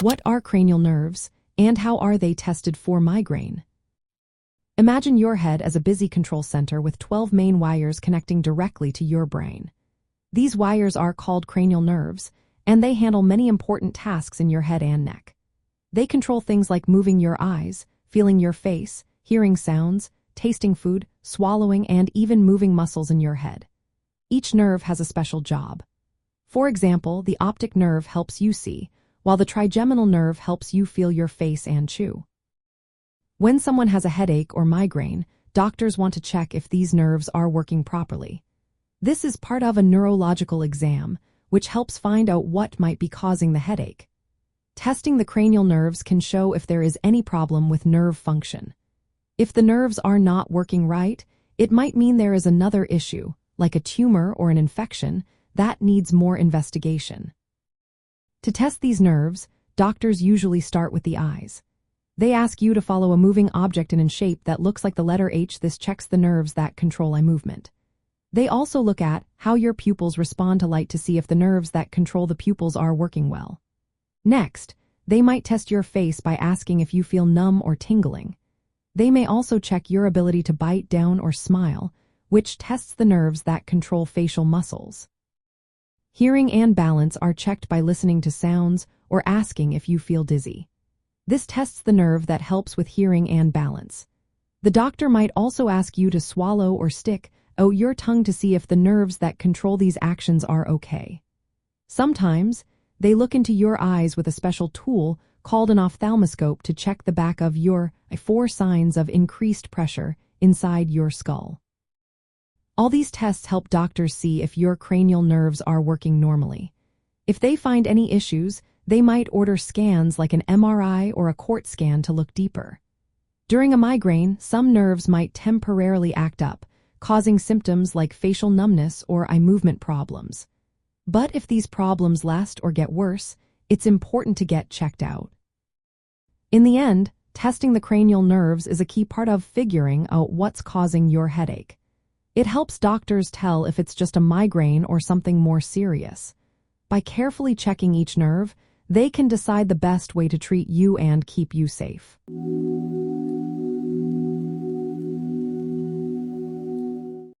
What are cranial nerves, and how are they tested for migraine? Imagine your head as a busy control center with 12 main wires connecting directly to your brain. These wires are called cranial nerves, and they handle many important tasks in your head and neck. They control things like moving your eyes, feeling your face, hearing sounds, tasting food, swallowing, and even moving muscles in your head. Each nerve has a special job. For example, the optic nerve helps you see, while the trigeminal nerve helps you feel your face and chew. When someone has a headache or migraine, doctors want to check if these nerves are working properly. This is part of a neurological exam, which helps find out what might be causing the headache. Testing the cranial nerves can show if there is any problem with nerve function. If the nerves are not working right, it might mean there is another issue, like a tumor or an infection, that needs more investigation. To test these nerves, doctors usually start with the eyes. They ask you to follow a moving object in shape that looks like the letter H. This checks the nerves that control eye movement. They also look at how your pupils respond to light to see if the nerves that control the pupils are working well. Next, they might test your face by asking if you feel numb or tingling. They may also check your ability to bite down or smile, which tests the nerves that control facial muscles. Hearing and balance are checked by listening to sounds or asking if you feel dizzy. This tests the nerve that helps with hearing and balance. The doctor might also ask you to swallow or stick out your tongue to see if the nerves that control these actions are okay. Sometimes, they look into your eyes with a special tool called an ophthalmoscope to check the back of your eye for signs of increased pressure inside your skull. All these tests help doctors see if your cranial nerves are working normally. If they find any issues, they might order scans like an MRI or a CT scan to look deeper. During a migraine, some nerves might temporarily act up, causing symptoms like facial numbness or eye movement problems. But if these problems last or get worse, it's important to get checked out. In the end, testing the cranial nerves is a key part of figuring out what's causing your headache. It helps doctors tell if it's just a migraine or something more serious. By carefully checking each nerve, they can decide the best way to treat you and keep you safe.